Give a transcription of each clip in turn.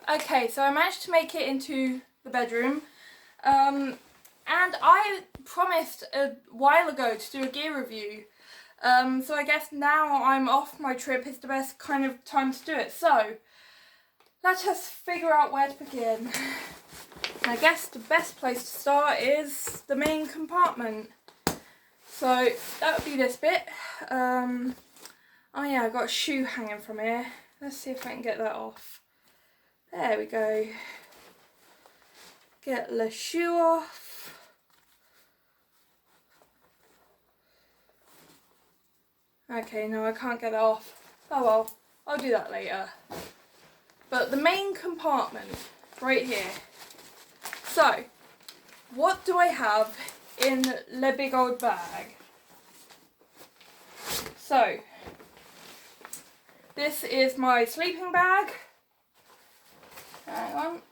Okay, so I managed to make it into the bedroom. And I promised a while ago to do a gear review. So I guess now I'm off my trip is the best kind of time to do it. So let us figure out where to begin. I guess the best place to start is the main compartment. So that would be this bit. Oh yeah, I got a shoe hanging from here. Let's see if I can get that off. There we go. Get the shoe off. Okay, no, I can't get it off. Oh well, I'll do that later. But the main compartment, right here. So, what do I have in the big old bag? So, this is my sleeping bag. Hang on.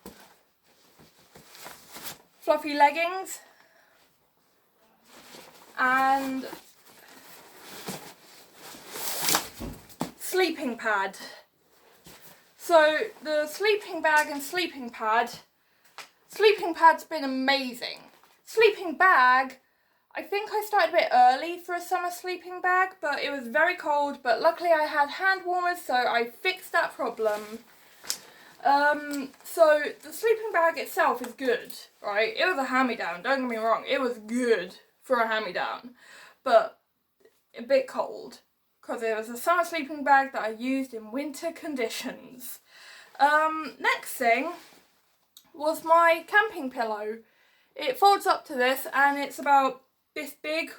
Fluffy leggings. And sleeping pad. So the sleeping bag and sleeping pad's been amazing. Sleeping bag, I think I started a bit early for a summer sleeping bag, but it was very cold, but luckily I had hand warmers, so I fixed that problem. So the sleeping bag itself is good, right? It was a hand-me-down, don't get me wrong, it was good for a hand-me-down, but a bit cold, because it was a summer sleeping bag that I used in winter conditions. Next thing was my camping pillow. It folds up to this and it's about this big,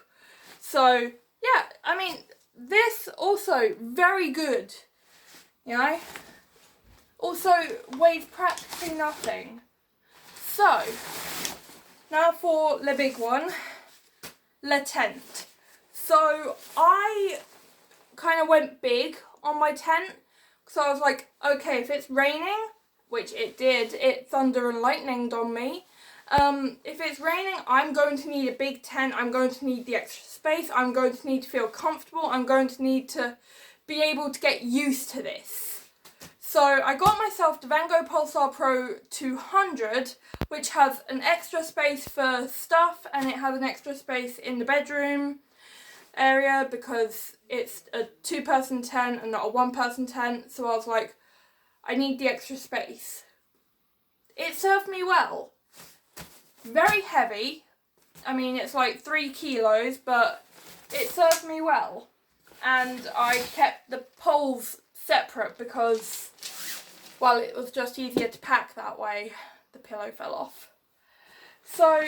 so yeah, I mean, this also very good, you know? Also weighs practically nothing. So, now for the big one, the tent. So I kind of went big on my tent, so I was like, okay, if it's raining, which it did, it thunder and lightninged on me. If it's raining, I'm going to need a big tent, I'm going to need the extra space, I'm going to need to feel comfortable, I'm going to need to be able to get used to this. So I got myself the Gogh Pulsar Pro 200, which has an extra space for stuff and it has an extra space in the bedroom area because it's a 2-person tent and not a 1-person tent, so I was like, I need the extra space. It served me well. Very heavy, I mean it's like 3 kilos, but it served me well. And I kept the poles separate because, well, it was just easier to pack that way. The pillow fell off. So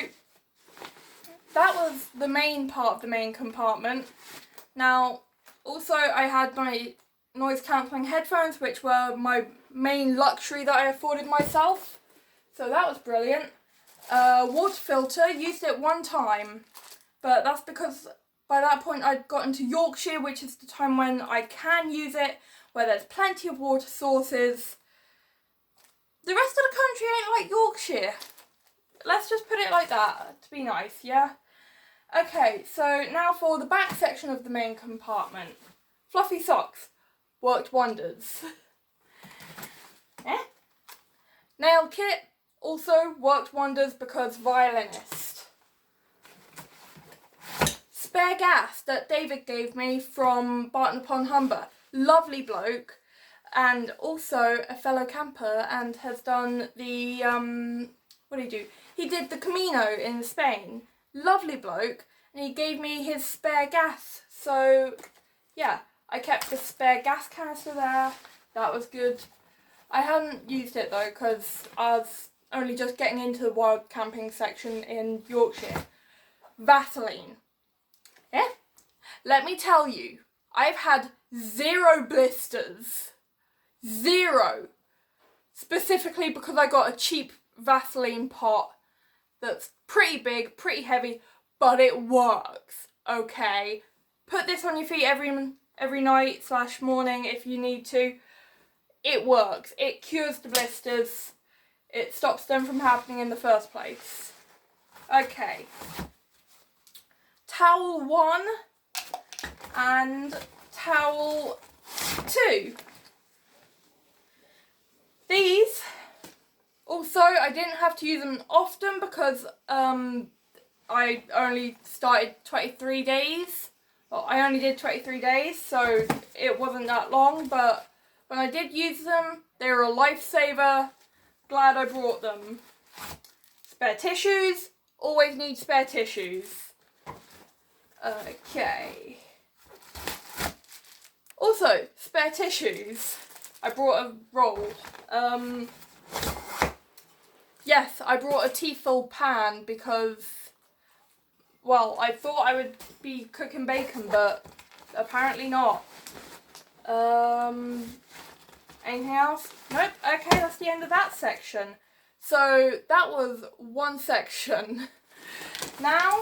that was the main part of the main compartment. Now, also I had my noise cancelling headphones, which were my main luxury that I afforded myself. So that was brilliant. Water filter, used it one time, but that's because by that point I'd gotten to Yorkshire, which is the time when I can use it, where there's plenty of water sources. The rest of the country ain't like Yorkshire. Let's just put it like that, to be nice, yeah? Okay, so now for the back section of the main compartment. Fluffy socks. Worked wonders. Nail kit. Also worked wonders because violinist. Spare gas that David gave me from Barton upon Humber. Lovely bloke, and also a fellow camper, and has done the, what did he do? He did the Camino in Spain. Lovely bloke, and he gave me his spare gas. So, yeah, I kept the spare gas canister there. That was good. I hadn't used it though, because I was only just getting into the wild camping section in Yorkshire. Vaseline. Yeah? Let me tell you, I've had 0 blisters. 0. Specifically because I got a cheap Vaseline pot that's pretty big, pretty heavy, but it works, okay? Put this on your feet every night / morning if you need to. It works. It cures the blisters. It stops them from happening in the first place. Okay. Towel 1 and towel 2. These So I didn't have to use them often because I only started 23 days. Well, I only did 23 days, so it wasn't that long, but when I did use them, they were a lifesaver. Glad I brought them. Spare tissues. Always need spare tissues. Okay. Also, spare tissues. I brought a roll. Yes, I brought a Tefal pan because, well, I thought I would be cooking bacon, but apparently not. Anything else? Nope. Okay, that's the end of that section. So that was one section. Now,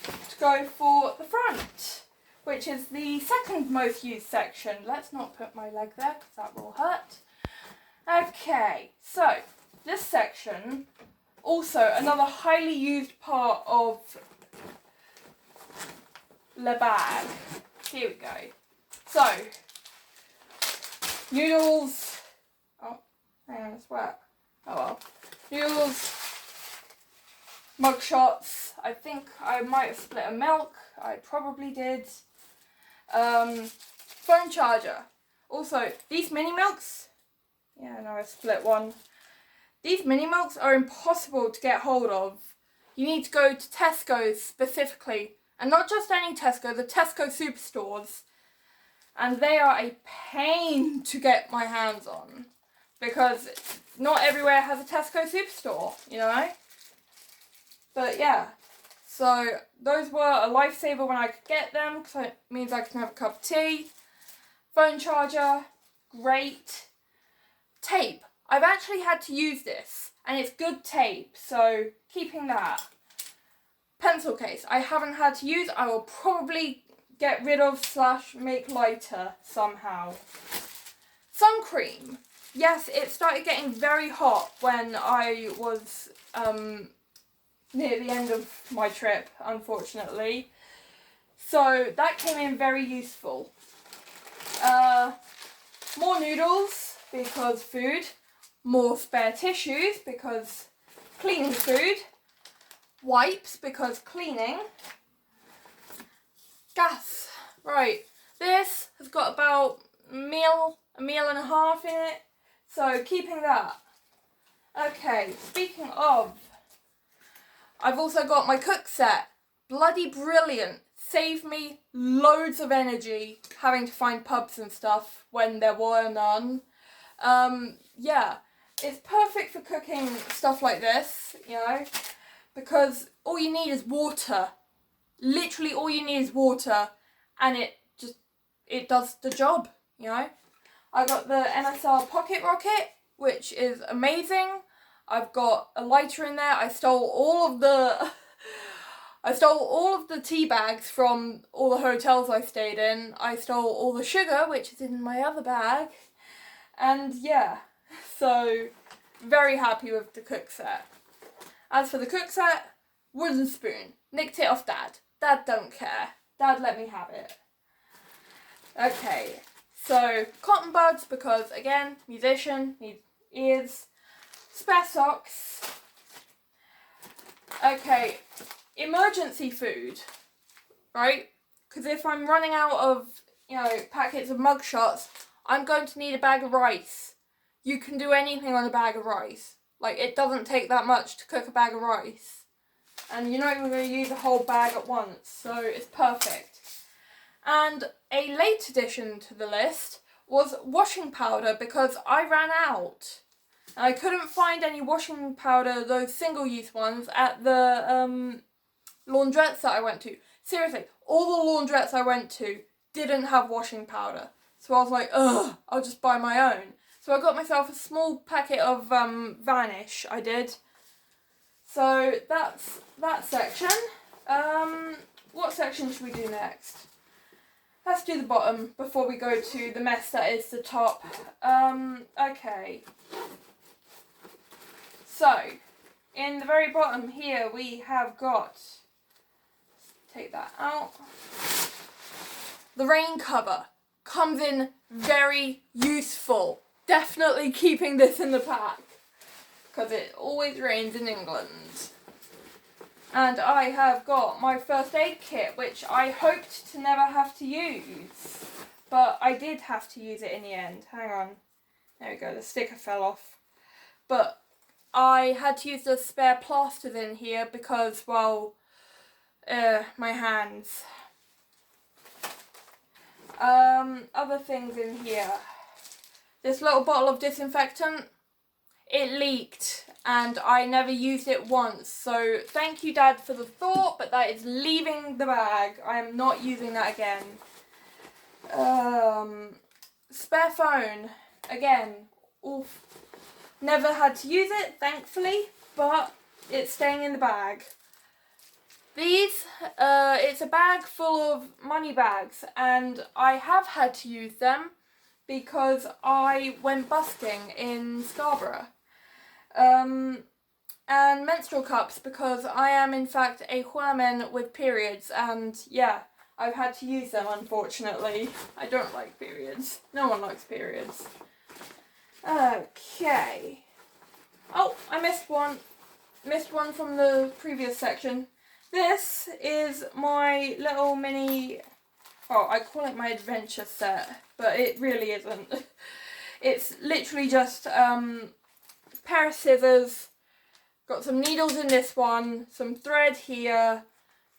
to go for the front, which is the second most used section. Let's not put my leg there because that will hurt. Okay, so this section, also another highly used part of the bag. Here we go. So, noodles. Oh, hang on, it's wet. Oh well. Noodles, mug shots. I think I might have split a milk. I probably did. Phone charger. Also, these mini milks. Yeah, no, I split one. These mini milks are impossible to get hold of. You need to go to Tesco's specifically. And not just any Tesco, the Tesco superstores. And they are a pain to get my hands on. Because not everywhere has a Tesco superstore, you know? But yeah. So those were a lifesaver when I could get them. Because it means I can have a cup of tea. Phone charger. Great. Tape. I've actually had to use this. And it's good tape. So keeping that. Pencil case. I haven't had to use. I will probably get rid of / make lighter somehow. Sun cream. Yes, it started getting very hot when I was near the end of my trip, unfortunately. So that came in very useful. More noodles, because food. More spare tissues, because cleaning food. Wipes, because cleaning. Gas. Right. This has got about a meal and a half in it. So keeping that. Okay, speaking of, I've also got my cook set. Bloody brilliant. Saved me loads of energy having to find pubs and stuff when there were none. Yeah, it's perfect for cooking stuff like this, you know, because all you need is water. Literally all you need is water, and it does the job, you know. I got the MSR Pocket Rocket, which is amazing. I've got a lighter in there. I stole all of the tea bags from all the hotels I stayed in. I stole all the sugar, which is in my other bag. And yeah, so very happy with the cook set. As for the cook set, wooden spoon. Nicked it off Dad. Dad don't care. Dad let me have it. Okay, so cotton buds because, again, musician, needs ears. Spare socks. Okay, emergency food, right? Because if I'm running out of, you know, packets of mug shots, I'm going to need a bag of rice. You can do anything on a bag of rice. Like, it doesn't take that much to cook a bag of rice. And you're not even going to use a whole bag at once, so it's perfect. And a late addition to the list was washing powder because I ran out. And I couldn't find any washing powder, those single-use ones, at the laundrettes that I went to. Seriously, all the laundrettes I went to didn't have washing powder. So I was like, ugh, I'll just buy my own. So I got myself a small packet of Vanish, I did. So that's that section. What section should we do next? Let's do the bottom before we go to the mess that is the top. Okay. So, in the very bottom here we have got, take that out, the rain cover. Comes in very useful. Definitely keeping this in the pack. because it always rains in England. And I have got my first aid kit, which I hoped to never have to use. But I did have to use it in the end. Hang on. There we go, the sticker fell off. But I had to use the spare plasters in here because, well, my hands. Other things in here. This little bottle of disinfectant, it leaked and I never used it once. So thank you, Dad, for the thought, but that is leaving the bag. I am not using that again. Spare phone. Again, oof. Never had to use it, thankfully, but it's staying in the bag. These, it's a bag full of money bags, and I have had to use them because I went busking in Scarborough. And menstrual cups because I am in fact a woman with periods, and yeah, I've had to use them unfortunately. I don't like periods. No one likes periods. Okay. Oh, I missed one. Missed one from the previous section. This is my little mini, oh, I call it my adventure set, but it really isn't. It's literally just a pair of scissors, got some needles in this one, some thread here,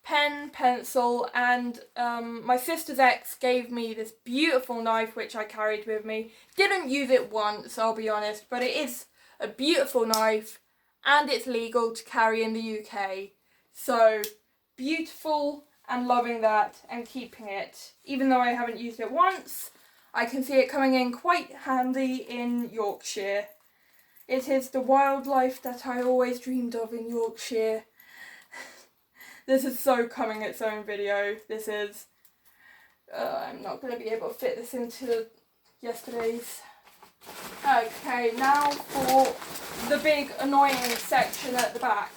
pen, pencil, and my sister's ex gave me this beautiful knife which I carried with me. Didn't use it once, I'll be honest, but it is a beautiful knife and it's legal to carry in the UK. So, beautiful and loving that and keeping it. Even though I haven't used it once, I can see it coming in quite handy in Yorkshire. It is the wildlife that I always dreamed of in Yorkshire. This is so coming its own video. This is... I'm not going to be able to fit this into yesterday's. Okay, now for the big annoying section at the back.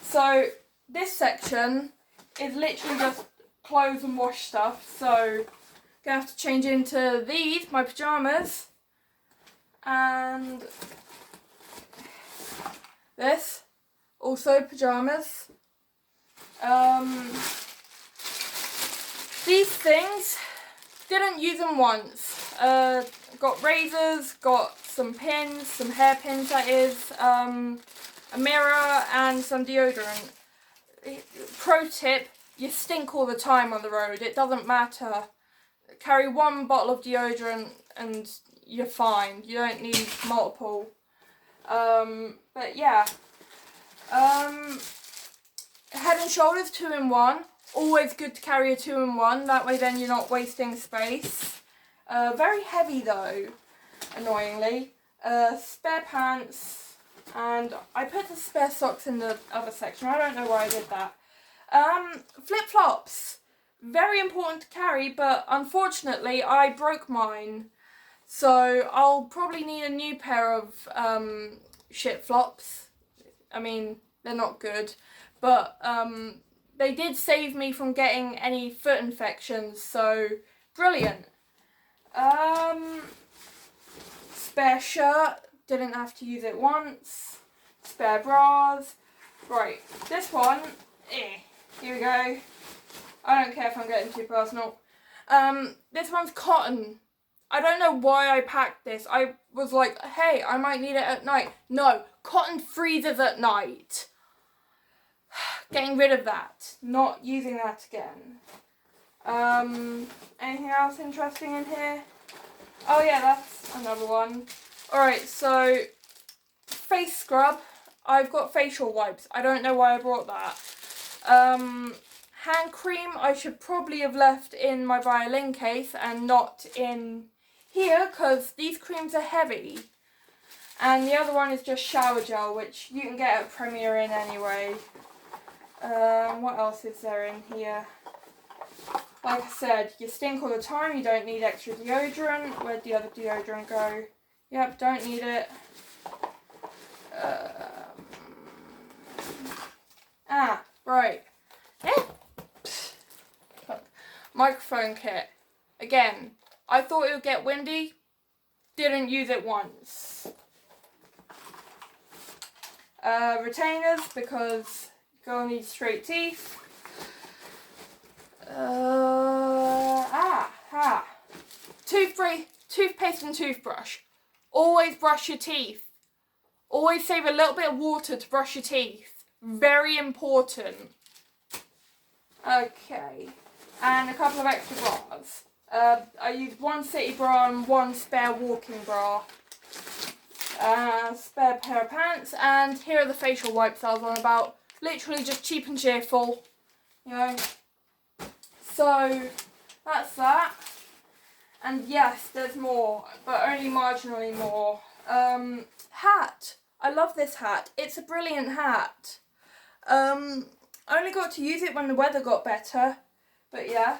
So, this section is literally just clothes and wash stuff, so I'm gonna have to change into these, my pyjamas, and this, also pyjamas. These things, didn't use them once. Got razors, got some pins, some hairpins that is, a mirror and some deodorant. Pro tip, you stink all the time on the road, it doesn't matter. Carry one bottle of deodorant and you're fine, you don't need multiple. But yeah. Head and Shoulders 2-in-1, always good to carry a 2-in-1, that way then you're not wasting space. Very heavy though, annoyingly. Spare pants. And I put the spare socks in the other section. I don't know why I did that. Flip-flops. Very important to carry, but unfortunately I broke mine. So I'll probably need a new pair of shit flops. I mean, they're not good. But they did save me from getting any foot infections, so brilliant. Spare shirt. Didn't have to use it once. Spare bras. Right, this one, here we go. I don't care if I'm getting too personal. This one's cotton. I don't know why I packed this. I was like, hey, I might need it at night. No, cotton freezes at night. Getting rid of that. Not using that again. Anything else interesting in here? Oh yeah, that's another one. Alright, so face scrub. I've got facial wipes. I don't know why I brought that. Hand cream I should probably have left in my violin case and not in here because these creams are heavy. And the other one is just shower gel, which you can get at Premier Inn anyway. What else is there in here? Like I said, you stink all the time, you don't need extra deodorant. Where'd the other deodorant go? Yep, don't need it. Right. Microphone kit. Again, I thought it would get windy. Didn't use it once. Retainers, because girl needs straight teeth. Toothpaste and toothbrush. Always brush your teeth. Always save a little bit of water to brush your teeth. Very important. Okay. And a couple of extra bras. I used one city bra and one spare walking bra. Spare pair of pants. And here are the facial wipes I was on about. Literally just cheap and cheerful. You know. So, that's that. And yes, there's more, but only marginally more. Hat. I love this hat. It's a brilliant hat. I only got to use it when the weather got better. But yeah.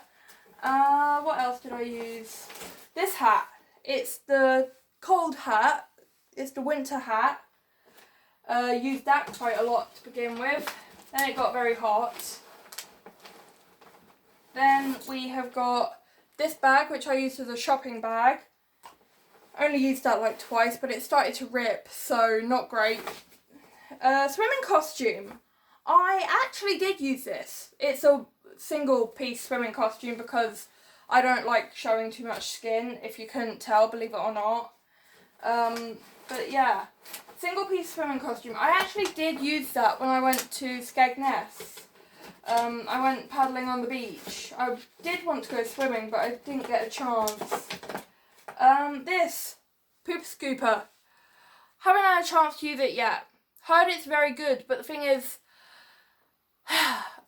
What else did I use? This hat. It's the cold hat. It's the winter hat. Used that quite a lot to begin with. Then it got very hot. Then we have got this bag, which I used as a shopping bag. Only used that like twice, but it started to rip, so not great. Swimming costume. I actually did use this. It's a single piece swimming costume because I don't like showing too much skin, if you couldn't tell, believe it or not. But yeah, single piece swimming costume. I actually did use that when I went to Skegness. I went paddling on the beach. I did want to go swimming, but I didn't get a chance. This poop scooper. Haven't had a chance to use it yet. Heard it's very good, but the thing is,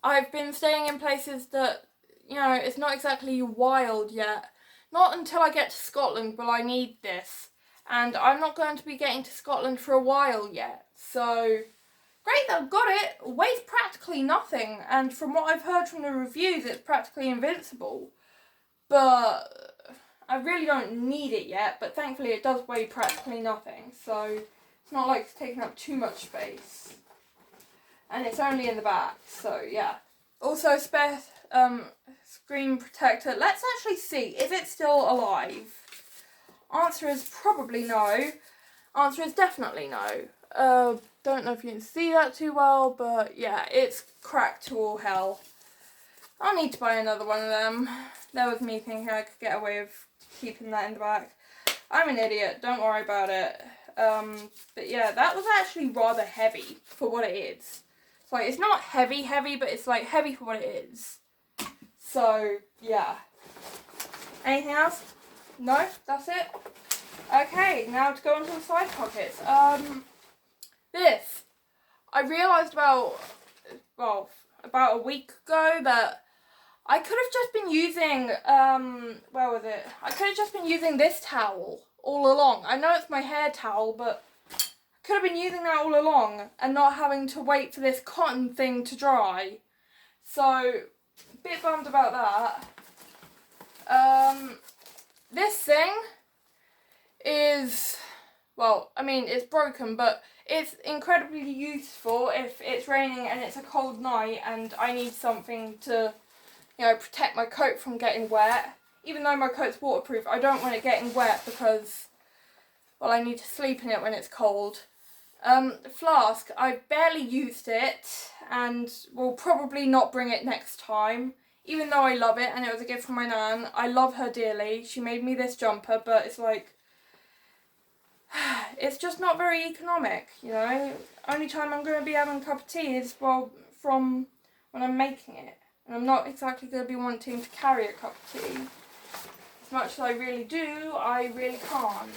I've been staying in places that, you know, it's not exactly wild yet. Not until I get to Scotland will I need this. And I'm not going to be getting to Scotland for a while yet. So, great that I've got it. Weighs practically nothing. And from what I've heard from the reviews, it's practically invincible. But I really don't need it yet. But thankfully it does weigh practically nothing. So, it's not like it's taking up too much space. And it's only in the back. So, yeah. Also, spare screen protector. Let's actually see. Is it still alive? Answer is probably no. Answer is definitely no. Don't know if you can see that too well, but yeah, it's cracked to all hell. I'll need to buy another one of them. That was me thinking I could get away with keeping that in the back. I'm an idiot, don't worry about it. But yeah, that was actually rather heavy for what it is. It's like, it's not heavy, but it's like heavy for what it is. So, yeah. Anything else? No? That's it? Okay, now to go on to the side pockets. This. I realised about a week ago that I could have just been using, where was it? I could have just been using this towel all along. I know it's my hair towel, but I could have been using that all along and not having to wait for this cotton thing to dry. So, a bit bummed about that. This thing is, well, I mean, it's broken, but it's incredibly useful if it's raining and it's a cold night and I need something to, you know, protect my coat from getting wet. Even though my coat's waterproof, I don't want it getting wet because, well, I need to sleep in it when it's cold. Flask, I barely used it and will probably not bring it next time. Even though I love it and it was a gift from my nan. I love her dearly. She made me this jumper, but it's like, it's just not very economic, you know. Only time I'm going to be having a cup of tea is, well, from when I'm making it. And I'm not exactly going to be wanting to carry a cup of tea. As much as I really do, I really can't.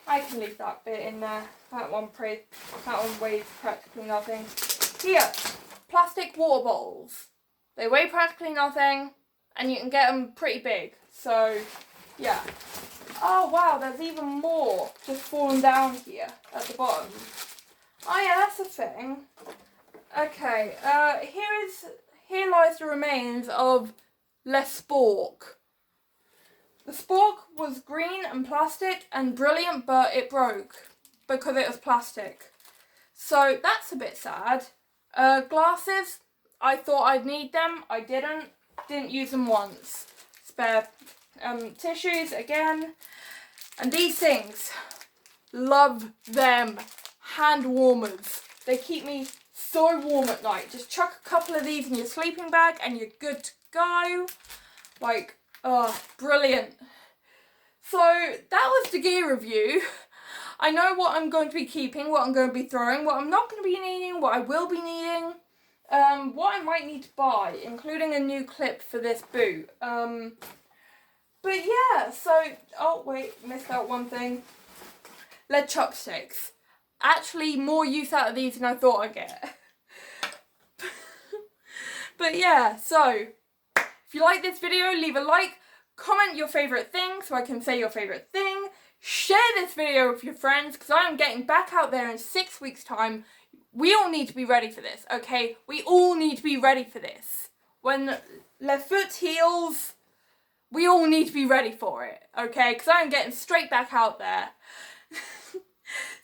I can leave that bit in there. That one weighs practically nothing. Here. Plastic water bottles. They weigh practically nothing and you can get them pretty big. So, yeah. Oh wow, there's even more just fallen down here at the bottom. Oh yeah, that's the thing. Okay, here lies the remains of Le Spork. The spork was green and plastic and brilliant, but it broke because it was plastic. So that's a bit sad. Glasses, I thought I'd need them. I didn't use them once. Spare tissues again. And these things, love them. hand warmers. They keep me so warm at night. Just chuck a couple of these in your sleeping bag and you're good to go. Like, oh, brilliant. So that was the gear review. I know what I'm going to be keeping, what I'm going to be throwing, what I'm not going to be needing, what I will be needing, what I might need to buy, including a new clip for this boot. But yeah, so, oh wait, missed out one thing. Lead chopsticks. Actually, more use out of these than I thought I'd get. But yeah, so, if you like this video, leave a like, comment your favourite thing so I can say your favourite thing. Share this video with your friends because I am getting back out there in 6 weeks' time. We all need to be ready for this, okay? We all need to be ready for this. When Le Foot heals, we all need to be ready for it, okay? Because I am getting straight back out there.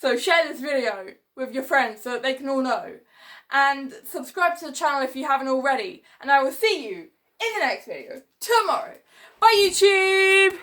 So share this video with your friends so that they can all know. And subscribe to the channel if you haven't already. And I will see you in the next video tomorrow. Bye, YouTube!